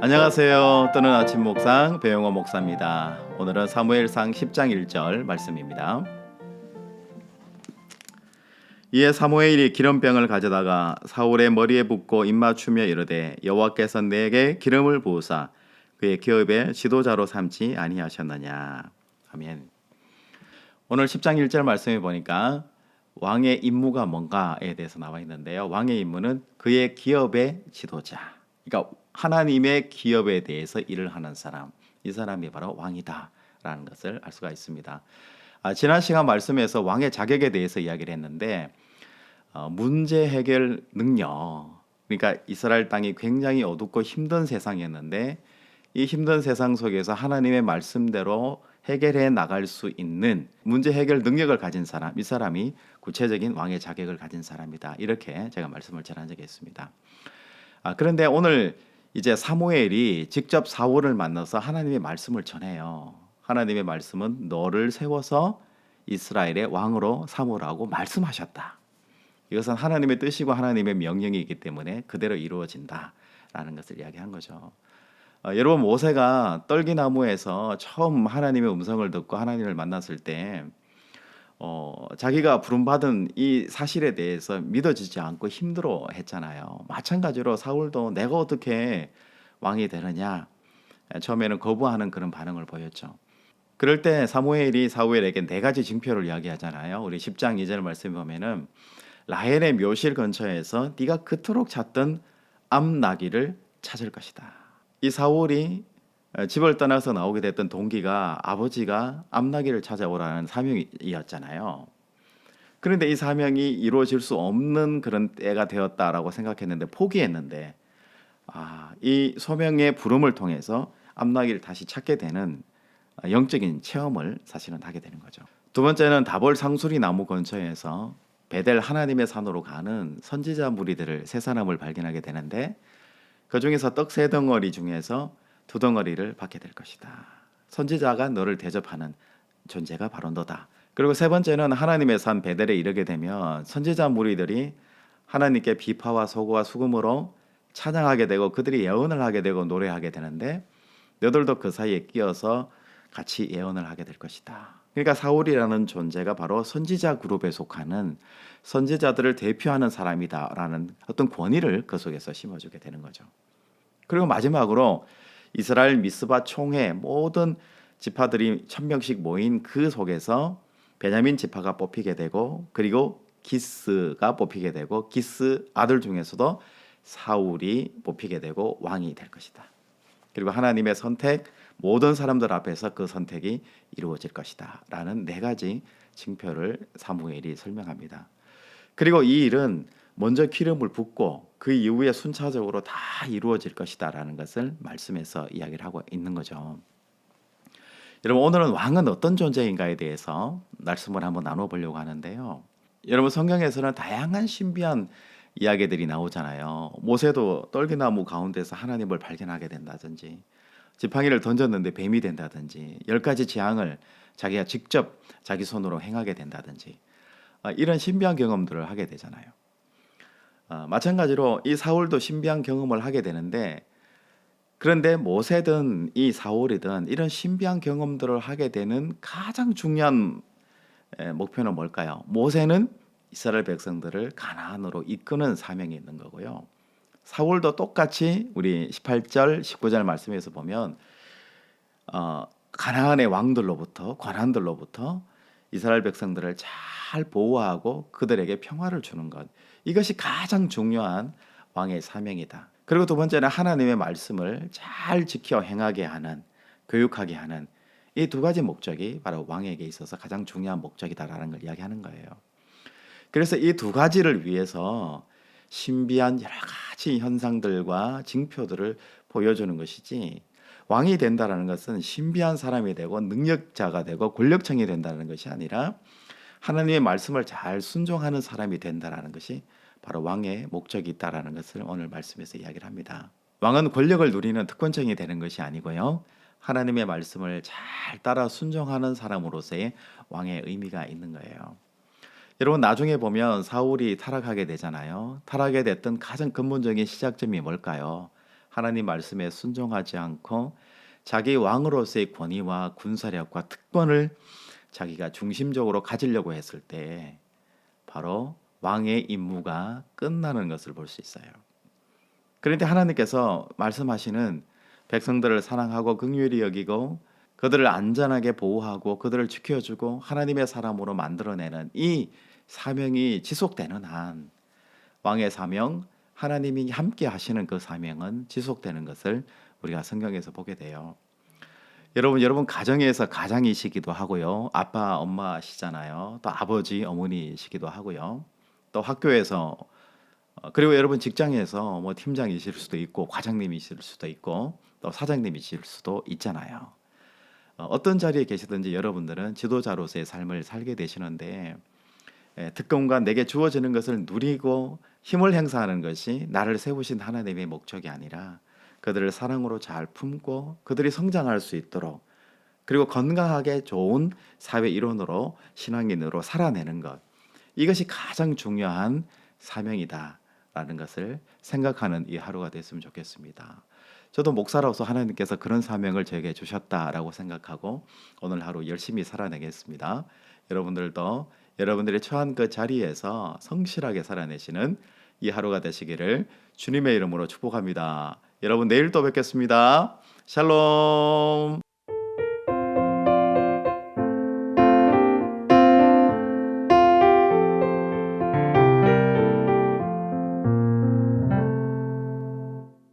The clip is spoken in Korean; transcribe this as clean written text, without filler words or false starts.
안녕하세요. 뜨는 아침 묵상 배용호 목사입니다. 오늘은 사무엘상 10장 1절 말씀입니다. 이에 사무엘이 기름병을 가져다가 사울의 머리에 붓고 입맞추며 이르되 여호와께서 내게 기름을 부으사 그의 기업의 지도자로 삼지 아니하셨느냐. 아멘. 오늘 10장 1절 말씀에 보니까 왕의 임무가 뭔가에 대해서 나와 있는데요. 왕의 임무는 그의 기업의 지도자, 그러니까 하나님의 기업에 대해서 일을 하는 사람, 이 사람이 바로 왕이다라는 것을 알 수가 있습니다. 지난 시간 말씀에서 왕의 자격에 대해서 이야기를 했는데 문제 해결 능력, 그러니까 이스라엘 땅이 굉장히 어둡고 힘든 세상이었는데 이 힘든 세상 속에서 하나님의 말씀대로 해결해 나갈 수 있는 문제 해결 능력을 가진 사람, 이 사람이 구체적인 왕의 자격을 가진 사람이다. 이렇게 제가 말씀을 전한 적이 있습니다. 그런데 오늘 이제 사무엘이 직접 사울을 만나서 하나님의 말씀을 전해요. 하나님의 말씀은 너를 세워서 이스라엘의 왕으로 삼으라고 말씀하셨다. 이것은 하나님의 뜻이고 하나님의 명령이기 때문에 그대로 이루어진다라는 것을 이야기한 거죠. 여러분, 모세가 떨기나무에서 처음 하나님의 음성을 듣고 하나님을 만났을 때 자기가 부름받은 이 사실에 대해서 믿어지지 않고 힘들어 했잖아요. 마찬가지로 사울도 내가 어떻게 왕이 되느냐, 처음에는 거부하는 그런 반응을 보였죠. 그럴 때 사무엘이 사울에게 네 가지 징표를 이야기하잖아요. 우리 10장 2절 말씀에 보면은 라헬의 묘실 근처에서 네가 그토록 찾던 암나귀를 찾을 것이다. 이 사울이 집을 떠나서 나오게 됐던 동기가 아버지가 암나귀를 찾아오라는 사명이었잖아요. 그런데 이 사명이 이루어질 수 없는 그런 때가 되었다라고 생각했는데 포기했는데 이 소명의 부름을 통해서 암나귀를 다시 찾게 되는 영적인 체험을 사실은 하게 되는 거죠. 두 번째는 다볼 상수리 나무 근처에서 베델 하나님의 산으로 가는 선지자 무리들을 세 사람을 발견하게 되는데 그 중에서 떡 세 덩어리 중에서 두 덩어리를 받게 될 것이다. 선지자가 너를 대접하는 존재가 바로 너다. 그리고 세 번째는 하나님의 산 베델에 이르게 되면 선지자 무리들이 하나님께 비파와 소고와 수금으로 찬양하게 되고 그들이 예언을 하게 되고 노래하게 되는데 너들도 그 사이에 끼어서 같이 예언을 하게 될 것이다. 그러니까 사울이라는 존재가 바로 선지자 그룹에 속하는 선지자들을 대표하는 사람이다라는 어떤 권위를 그 속에서 심어주게 되는 거죠. 그리고 마지막으로 이스라엘 미스바 총회 모든 지파들이 1000명씩 모인 그 속에서 베냐민 지파가 뽑히게 되고 그리고 기스가 뽑히게 되고 기스 아들 중에서도 사울이 뽑히게 되고 왕이 될 것이다. 그리고 하나님의 선택, 모든 사람들 앞에서 그 선택이 이루어질 것이다 라는 네 가지 징표를 사무엘이 설명합니다. 그리고 이 일은 먼저 기름을 붓고 그 이후에 순차적으로 다 이루어질 것이다 라는 것을 말씀에서 이야기를 하고 있는 거죠. 여러분, 오늘은 왕은 어떤 존재인가에 대해서 말씀을 한번 나눠보려고 하는데요. 여러분, 성경에서는 다양한 신비한 이야기들이 나오잖아요. 모세도 떨기나무 가운데서 하나님을 발견하게 된다든지 지팡이를 던졌는데 뱀이 된다든지 10가지 재앙을 자기가 직접 자기 손으로 행하게 된다든지 이런 신비한 경험들을 하게 되잖아요. 마찬가지로 이 사울도 신비한 경험을 하게 되는데 그런데 모세든 이 사울이든 이런 신비한 경험들을 하게 되는 가장 중요한 목표는 뭘까요? 모세는 이스라엘 백성들을 가나안으로 이끄는 사명이 있는 거고요. 사울도 똑같이 우리 18절, 19절 말씀에서 보면 가나안의 왕들로부터 관한들로부터 이스라엘 백성들을 잘 보호하고 그들에게 평화를 주는 것, 이것이 가장 중요한 왕의 사명이다. 그리고 두 번째는 하나님의 말씀을 잘 지켜 행하게 하는, 교육하게 하는 이 두 가지 목적이 바로 왕에게 있어서 가장 중요한 목적이다라는 걸 이야기하는 거예요. 그래서 이 두 가지를 위해서 신비한 여러 가지 현상들과 징표들을 보여주는 것이지, 왕이 된다는 것은 신비한 사람이 되고 능력자가 되고 권력층이 된다는 것이 아니라 하나님의 말씀을 잘 순종하는 사람이 된다는 것이 바로 왕의 목적이 있다는 것을 오늘 말씀에서 이야기를 합니다. 왕은 권력을 누리는 특권층이 되는 것이 아니고요, 하나님의 말씀을 잘 따라 순종하는 사람으로서의 왕의 의미가 있는 거예요. 여러분, 나중에 보면 사울이 타락하게 되잖아요. 타락하게 됐던 가장 근본적인 시작점이 뭘까요? 하나님 말씀에 순종하지 않고 자기 왕으로서의 권위와 군사력과 특권을 자기가 중심적으로 가지려고 했을 때 바로 왕의 임무가 끝나는 것을 볼 수 있어요. 그런데 하나님께서 말씀하시는 백성들을 사랑하고 긍휼히 여기고 그들을 안전하게 보호하고 그들을 지켜주고 하나님의 사람으로 만들어내는 이 사명이 지속되는 한 왕의 사명, 하나님이 함께 하시는 그 사명은 지속되는 것을 우리가 성경에서 보게 돼요. 여러분 가정에서 가장이시기도 하고요. 아빠, 엄마시잖아요. 또 아버지, 어머니시기도 하고요. 또 학교에서 그리고 여러분 직장에서 뭐 팀장이실 수도 있고 과장님이실 수도 있고 또 사장님이실 수도 있잖아요. 어떤 자리에 계시든지 여러분들은 지도자로서의 삶을 살게 되시는데 특권과 내게 주어지는 것을 누리고 힘을 행사하는 것이 나를 세우신 하나님의 목적이 아니라 그들을 사랑으로 잘 품고 그들이 성장할 수 있도록 그리고 건강하게 좋은 사회 일원으로 신앙인으로 살아내는 것, 이것이 가장 중요한 사명이다라는 것을 생각하는 이 하루가 됐으면 좋겠습니다. 저도 목사로서 하나님께서 그런 사명을 저에게 주셨다라고 생각하고 오늘 하루 열심히 살아내겠습니다. 여러분들도 여러분들이 처한 그 자리에서 성실하게 살아내시는 이 하루가 되시기를 주님의 이름으로 축복합니다. 여러분 내일 또 뵙겠습니다. 샬롬.